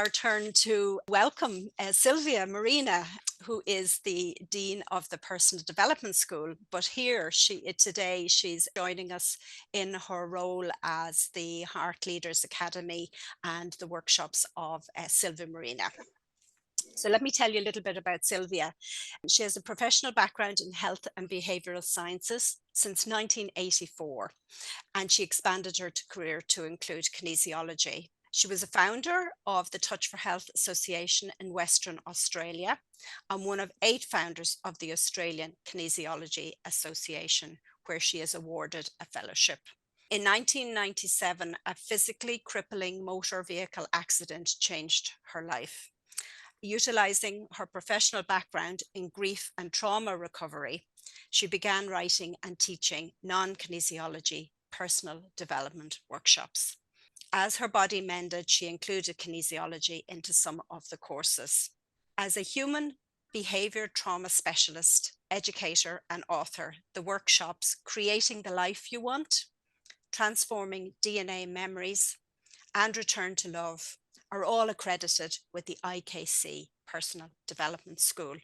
our turn to welcome Sylvia Marina, who is the Dean of the Personal Development School. But today she's joining us in her role as the Heart Leaders Academy and the workshops of Sylvia Marina. So let me tell you a little bit about Sylvia. She has a professional background in health and behavioural sciences since 1984, and she expanded her career to include kinesiology. She was a founder of the Touch for Health Association in Western Australia and one of 8 founders of the Australian Kinesiology Association, where she is awarded a fellowship. In 1997, a physically crippling motor vehicle accident changed her life. Utilising her professional background in grief and trauma recovery, she began writing and teaching non-kinesiology personal development workshops. As her body mended, she included kinesiology into some of the courses. As a Human Behaviour Trauma Specialist, educator and author, the workshops Creating the Life You Want, Transforming DNA Memories, and Return to Love are all accredited with the IKC Personal Development School.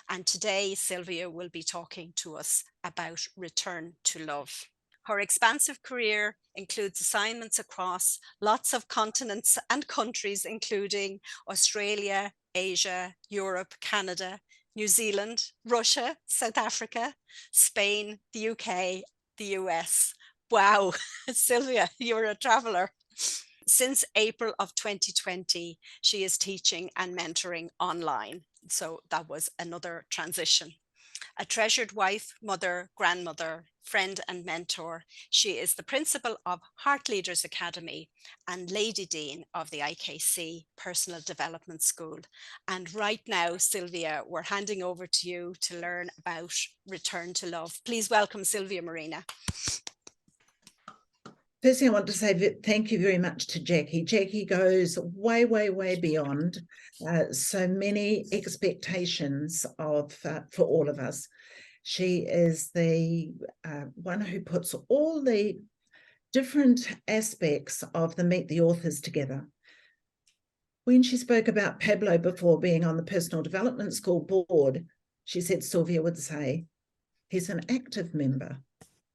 And today, Sylvia will be talking to us about Return to Love. Her expansive career includes assignments across lots of continents and countries, including Australia, Asia, Europe, Canada, New Zealand, Russia, South Africa, Spain, the UK, the US. Wow, Sylvia, you're a traveller. Since April of 2020, she is teaching and mentoring online. So that was another transition. A treasured wife, mother, grandmother, friend and mentor, she is the principal of Heart Leaders Academy and Lady Dean of the IKC Personal Development School. And right now, Sylvia, we're handing over to you to learn about Return to Love. Please welcome Sylvia Marina. Firstly, I want to say thank you very much to Jackie. Jackie goes way, way, way beyond so many expectations for all of us. She is the one who puts all the different aspects of the Meet the Authors together. When she spoke about Pablo before being on the Personal Development School board, she said Sylvia would say, he's an active member.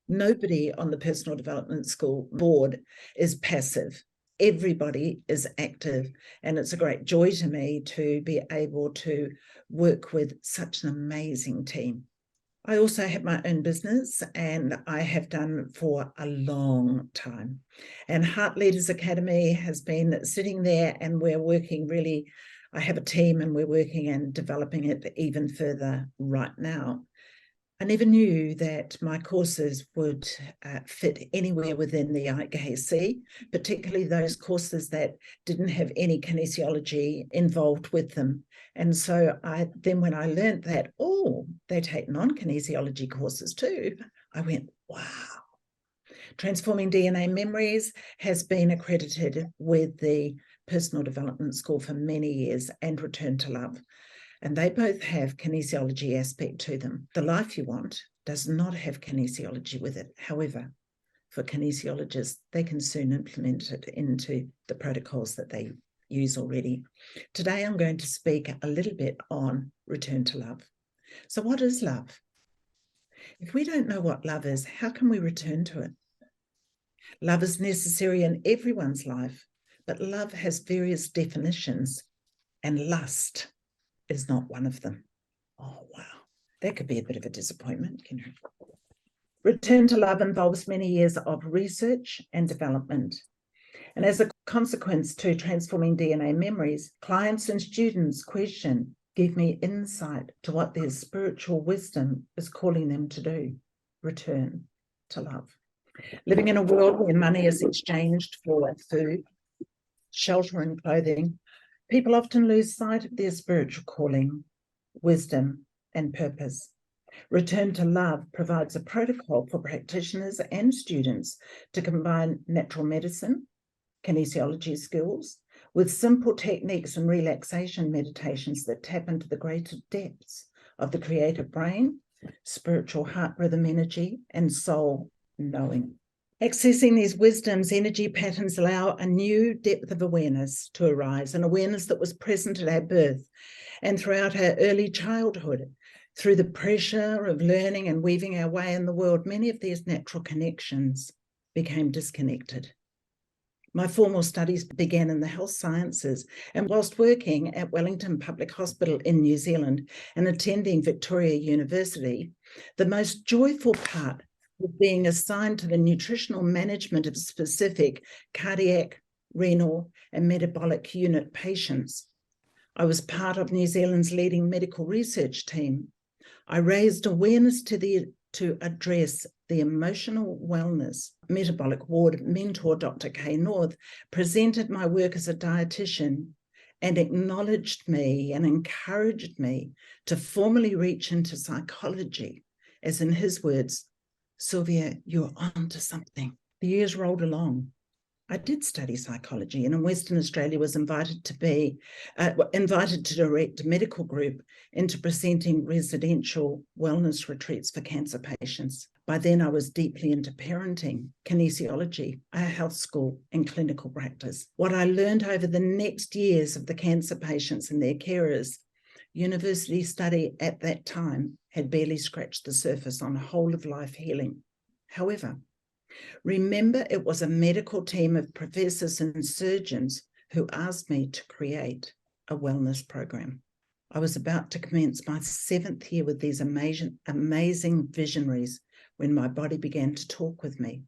Nobody on the Personal Development School board is passive. Everybody is active, and it's a great joy to me to be able to work with such an amazing team. I also have my own business, and I have done for a long time. And Heart Leaders Academy has been sitting there, and we're working really, I have a team and we're working and developing it even further right now. I never knew that my courses would fit anywhere within the IKC, particularly those courses that didn't have any kinesiology involved with them. And so then when I learned that, they take non-kinesiology courses too, I went, wow. Transforming DNA Memories has been accredited with the Personal Development School for many years, and Return to Love. And they both have kinesiology aspect to them. The Life You Want does not have kinesiology with it. However, for kinesiologists, they can soon implement it into the protocols that they use already. Today, I'm going to speak a little bit on Return to Love. So what is love? If we don't know what love is, how can we return to it? Love is necessary in everyone's life, but love has various definitions, and lust is not one of them. Oh, wow. That could be a bit of a disappointment. Return to Love involves many years of research and development. And as a consequence to transforming DNA memories, clients and students question, give me insight to what their spiritual wisdom is calling them to do. Return to love. Living in a world where money is exchanged for food, shelter and clothing, people often lose sight of their spiritual calling, wisdom, and purpose. Return to Love provides a protocol for practitioners and students to combine natural medicine, kinesiology skills, with simple techniques and relaxation meditations that tap into the greater depths of the creative brain, spiritual heart rhythm energy, and soul knowing. Accessing these wisdoms, energy patterns allow a new depth of awareness to arise, an awareness that was present at our birth and throughout our early childhood. Through the pressure of learning and weaving our way in the world, many of these natural connections became disconnected. My formal studies began in the health sciences, and whilst working at Wellington Public Hospital in New Zealand and attending Victoria University, the most joyful part was being assigned to the nutritional management of specific cardiac, renal, and metabolic unit patients. I was part of New Zealand's leading medical research team. I raised awareness to address the emotional wellness. Metabolic ward mentor, Dr. Kay North, presented my work as a dietitian and acknowledged me and encouraged me to formally reach into psychology, as in his words, "Sylvia, you're onto something." The years rolled along. I did study psychology, and in Western Australia was invited to direct a medical group into presenting residential wellness retreats for cancer patients. By then, I was deeply into parenting, kinesiology, a health school, and clinical practice. What I learned over the next years of the cancer patients and their carers, university study at that time had barely scratched the surface on whole of life healing. However, remember, it was a medical team of professors and surgeons who asked me to create a wellness program. I was about to commence my 7th year with these amazing visionaries when my body began to talk with me.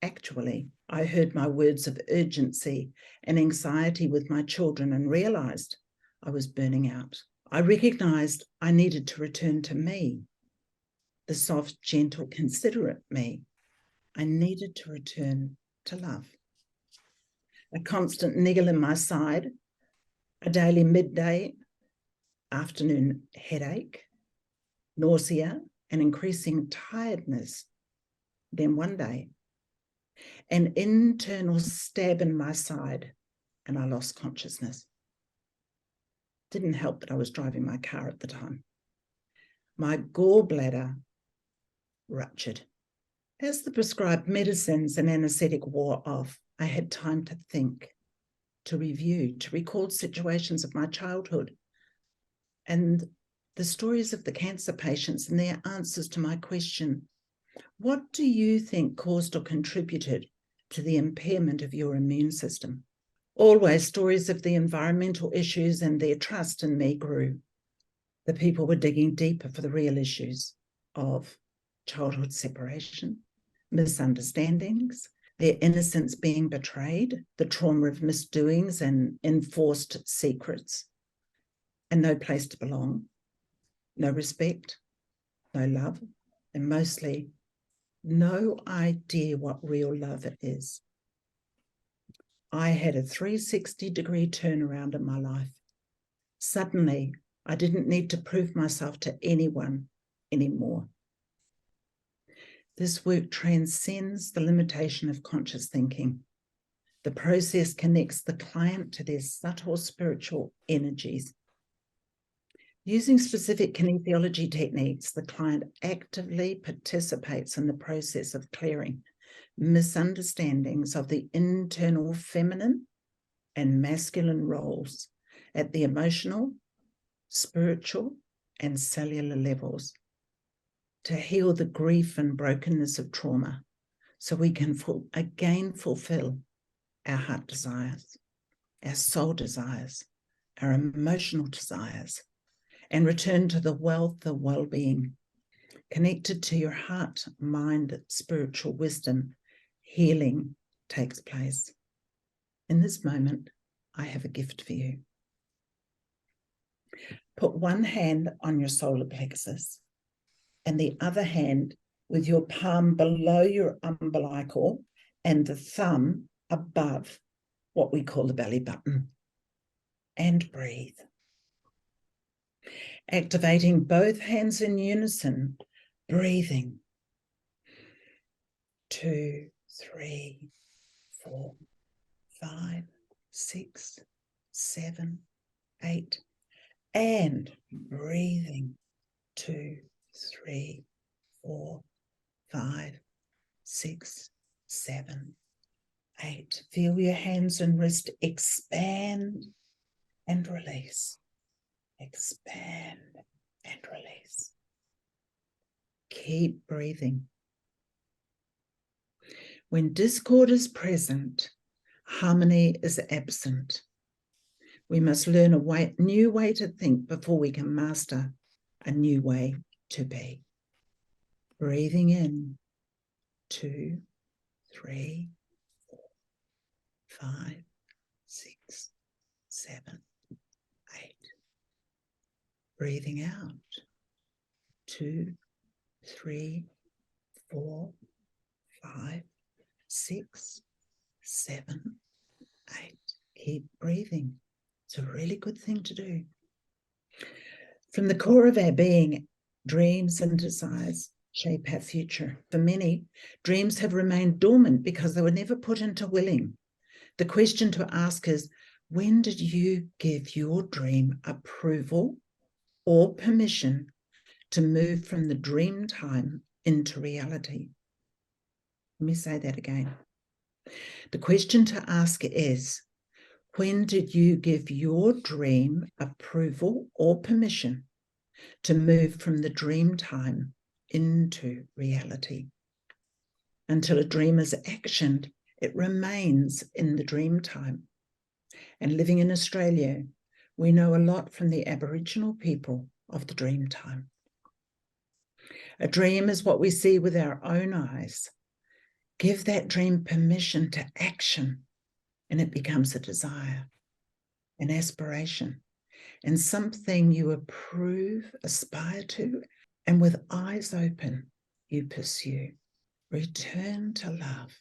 Actually, I heard my words of urgency and anxiety with my children and realized I was burning out. I recognized I needed to return to me, the soft, gentle, considerate me. I needed to return to love. A constant niggle in my side, a daily midday, afternoon headache, nausea, and increasing tiredness. Then one day, an internal stab in my side, and I lost consciousness. Didn't help that I was driving my car at the time. My gallbladder ruptured. As the prescribed medicines and anaesthetic wore off, I had time to think, to review, to recall situations of my childhood and the stories of the cancer patients and their answers to my question, what do you think caused or contributed to the impairment of your immune system? Always stories of the environmental issues and their trust in me grew. The people were digging deeper for the real issues of childhood separation, misunderstandings, their innocence being betrayed, the trauma of misdoings and enforced secrets, and no place to belong, no respect, no love, and mostly no idea what real love is. I had a 360-degree turnaround in my life. Suddenly, I didn't need to prove myself to anyone anymore. This work transcends the limitation of conscious thinking. The process connects the client to their subtle spiritual energies. Using specific kinesiology techniques, the client actively participates in the process of clearing misunderstandings of the internal feminine and masculine roles at the emotional, spiritual, and cellular levels to heal the grief and brokenness of trauma so we can again fulfill our heart desires, our soul desires, our emotional desires, and return to the wealth of well-being. Connected to your heart, mind, spiritual wisdom, healing takes place. In this moment, I have a gift for you. Put one hand on your solar plexus and the other hand with your palm below your umbilical and the thumb above what we call the belly button. And breathe. Activating both hands in unison, breathing. 2, 3, 4, 5, 6, 7, 8, and breathing. 2, 3, 4, 5, 6, 7, 8. Feel your hands and wrist expand and release. Expand and release. Keep breathing. When discord is present, harmony is absent. We must learn a new way to think before we can master a new way to be. Breathing in, 2, 3, 4, 5, 6, 7, 8. Breathing out, 2, 3, 4, 5, 6, 7, 8. Keep breathing. It's a really good thing to do. From the core of our being, dreams and desires shape our future. For many, dreams have remained dormant because they were never put into willing. The question to ask is, when did you give your dream approval or permission to move from the dream time into reality? Let me say that again. The question to ask is, when did you give your dream approval or permission to move from the dream time into reality? Until a dream is actioned, it remains in the dream time. And living in Australia, we know a lot from the Aboriginal people of the dream time. A dream is what we see with our own eyes. Give that dream permission to action, and it becomes a desire, an aspiration, and something you approve, aspire to, and with eyes open, you pursue. Return to love.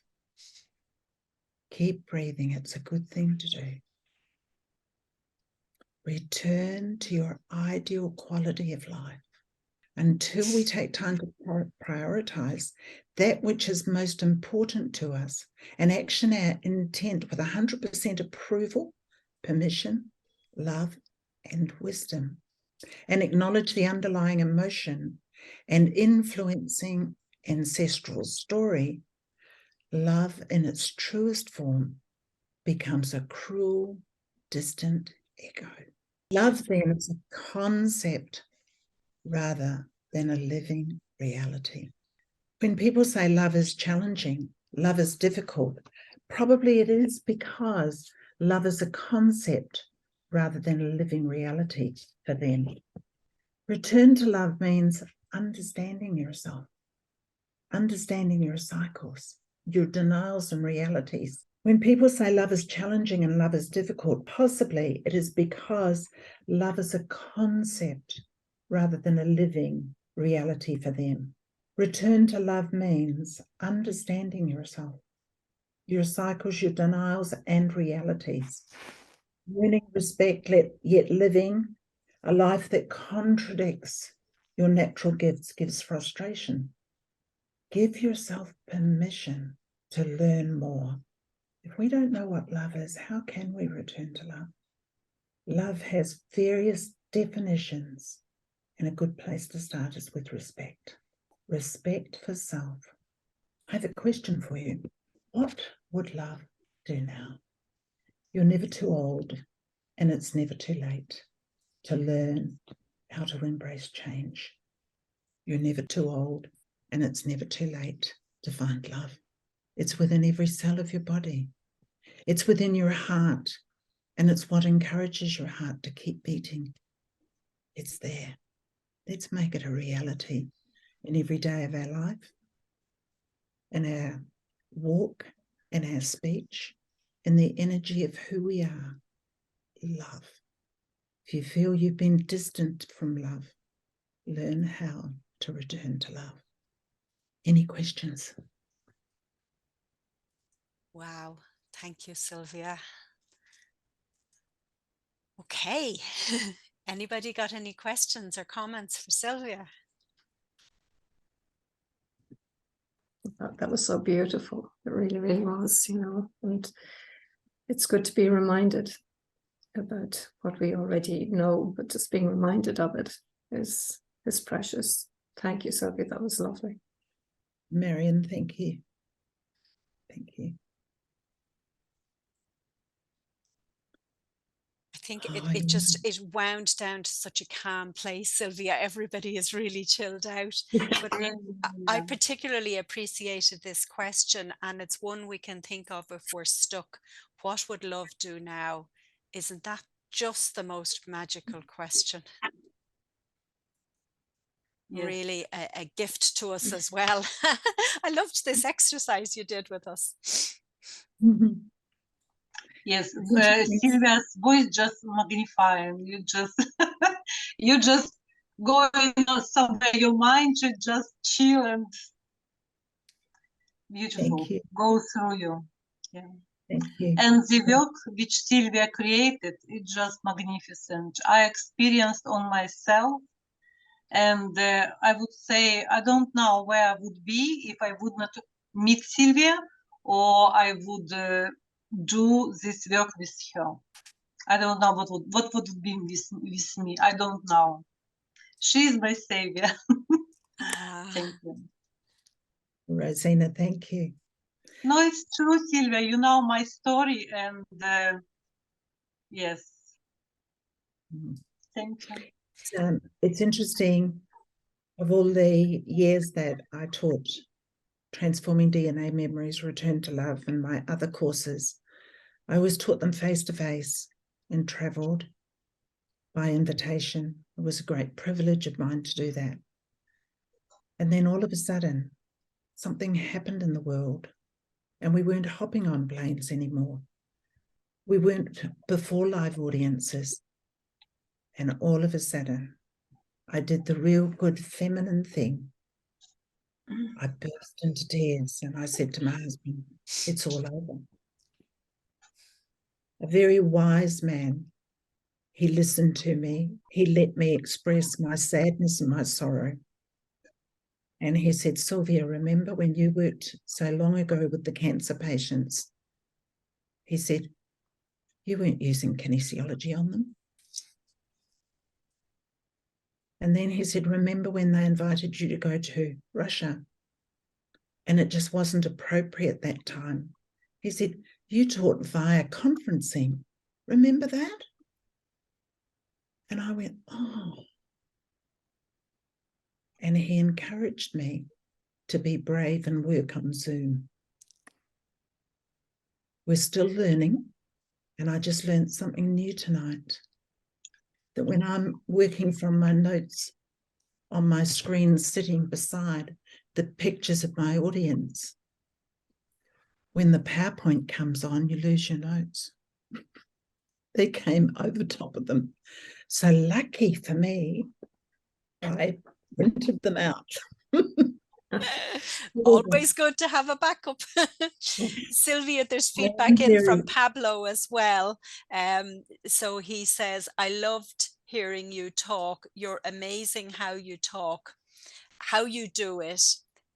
Keep breathing. It's a good thing to do. Return to your ideal quality of life. Until we take time to prioritize that which is most important to us and action our intent with 100% approval, permission, love, and wisdom, and acknowledge the underlying emotion and influencing ancestral story, love in its truest form becomes a cruel, distant echo. Love then is a concept rather than a living reality. When people say love is challenging, love is difficult, probably it is because love is a concept rather than a living reality for them. Return to love means understanding yourself, understanding your cycles, your denials and realities. When people say love is challenging and love is difficult, possibly it is because love is a concept rather than a living reality for them. Return to love means understanding yourself, your cycles, your denials and realities. Learning respect, yet living a life that contradicts your natural gifts gives frustration. Give yourself permission to learn more. If we don't know what love is, how can we return to love? Love has various definitions, and a good place to start is with respect. Respect for self. I have a question for you. What would love do now? You're never too old, and it's never too late to learn how to embrace change. You're never too old, and it's never too late to find love. It's within every cell of your body. It's within your heart, and it's what encourages your heart to keep beating. It's there. Let's make it a reality in every day of our life, in our walk, in our speech, in the energy of who we are. Love. If you feel you've been distant from love, learn how to return to love. Any questions? Wow, thank you, Sylvia. Okay, anybody got any questions or comments for Sylvia? That was so beautiful. It really, really was, and it's good to be reminded about what we already know, but just being reminded of it is precious. Thank you, Sylvia. That was lovely. Marion, thank you. Thank you. I think Oh, it wound down to such a calm place, Sylvia. Everybody is really chilled out. But I particularly appreciated this question, and it's one we can think of if we're stuck. What would love do now? Isn't that just the most magical question? Yes. Really a gift to us as well. I loved this exercise you did with us. Yes, Sylvia's voice just magnifying. You just go somewhere. Your mind should just chill and beautiful. Go through you. Yeah. Thank you. And the work which Sylvia created is just magnificent. I experienced on myself, and I would say I don't know where I would be if I would not meet Sylvia, or I would do this work with her. I don't know what would be with me. I don't know. She is my savior. Thank you. Rosina, thank you. No, it's true, Sylvia. You know my story, and yes. Thank you. It's interesting, of all the years that I taught Transforming DNA Memories, Return to Love, and my other courses, I always taught them face-to-face and travelled by invitation. It was a great privilege of mine to do that. And then all of a sudden, something happened in the world, and we weren't hopping on planes anymore. We weren't before live audiences. And all of a sudden, I did the real good feminine thing. I burst into tears and I said to my husband, it's all over. A very wise man. He listened to me. He let me express my sadness and my sorrow. And he said, Sylvia, remember when you worked so long ago with the cancer patients? He said, you weren't using kinesiology on them. And then he said, remember when they invited you to go to Russia? And it just wasn't appropriate that time. He said, you taught via conferencing. Remember that? And I went, oh. And he encouraged me to be brave and work on Zoom. We're still learning, and I just learned something new tonight. That when I'm working from my notes on my screen sitting beside the pictures of my audience, when the PowerPoint comes on, you lose your notes. They came over top of them. So lucky for me, I printed them out. Always good to have a backup. Sylvia, there's feedback in from Pablo as well. So he says, I loved hearing you talk. You're amazing how you talk, how you do it.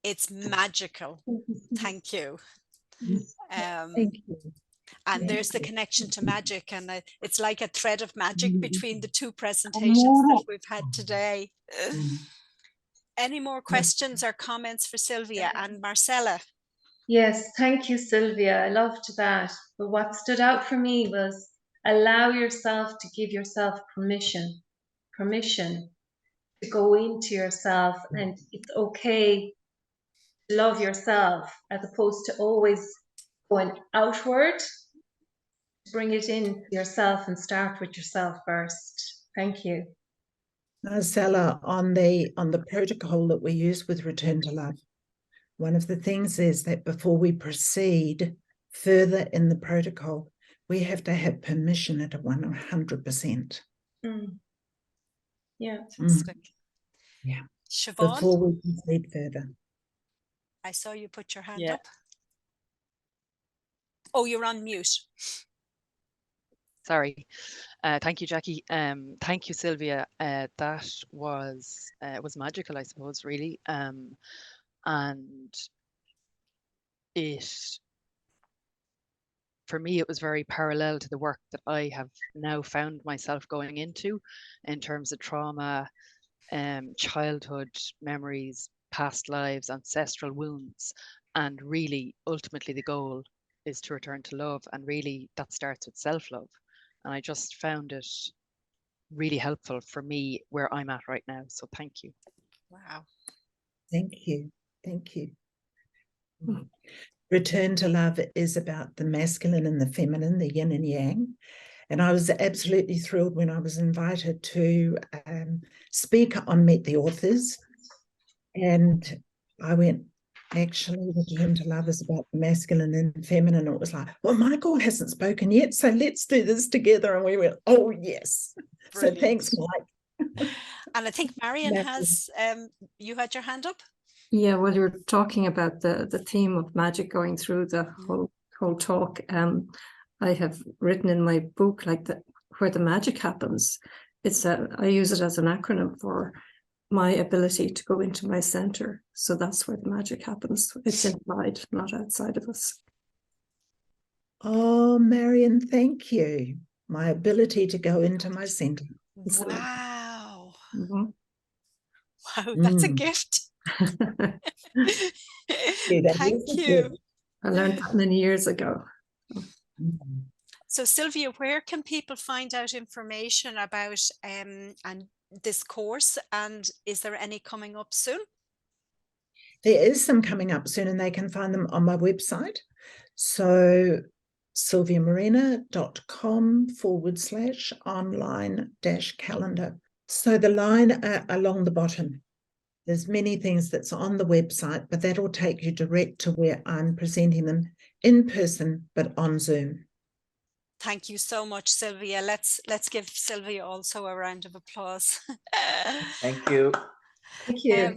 It's magical. Thank you. Thank you. And there's the connection to magic, and it's like a thread of magic between the two presentations that we've had today. Any more questions or comments for Sylvia and Marcella? Yes, thank you, Sylvia. I loved that. But what stood out for me was allow yourself to give yourself permission to go into yourself, and it's okay to love yourself as opposed to always going outward. Bring it in yourself and start with yourself first. Thank you. Marcella, on the protocol that we use with Return to Love, one of the things is that before we proceed further in the protocol, we have to have permission at 100%. Yeah. Fantastic. Yeah. Siobhan? Before we proceed further. I saw you put your hand up. Oh, you're on mute. Sorry. Thank you, Jackie. Thank you, Sylvia. That was magical, I suppose, really. And for me, it was very parallel to the work that I have now found myself going into in terms of trauma, childhood memories, past lives, ancestral wounds. And really, ultimately, the goal is to return to love. And really, that starts with self-love. And I just found it really helpful for me where I'm at right now. So thank you. Wow. Thank you. Thank you. Return to love is about the masculine and the feminine, the yin and yang. And I was absolutely thrilled when I was invited to speak on Meet the Authors. And I went, actually, Return to Love is about the masculine and feminine. And it was like, well, Michael hasn't spoken yet, so let's do this together. And we went, oh, yes. Brilliant. So thanks, Mike. And I think Marion has, you had your hand up? Yeah, well, you're talking about the theme of magic going through the whole talk. I have written in my book, like, where the magic happens. I use it as an acronym for my ability to go into my center. So that's where the magic happens. It's inside, not outside of us. Oh, Marion, thank you. My ability to go into my center. Wow. Mm-hmm. Wow, that's a gift. Thank you. I learned that many years ago. So Sylvia, where can people find out information about and this course, and is there any coming up soon? There is some coming up soon, and they can find them on my website. So sylviamarina.com/online-calendar. So the line along the bottom, there's many things that's on the website, but that'll take you direct to where I'm presenting them in person, but on Zoom. Thank you so much, Sylvia. Let's give Sylvia also a round of applause. Thank you. Thank you.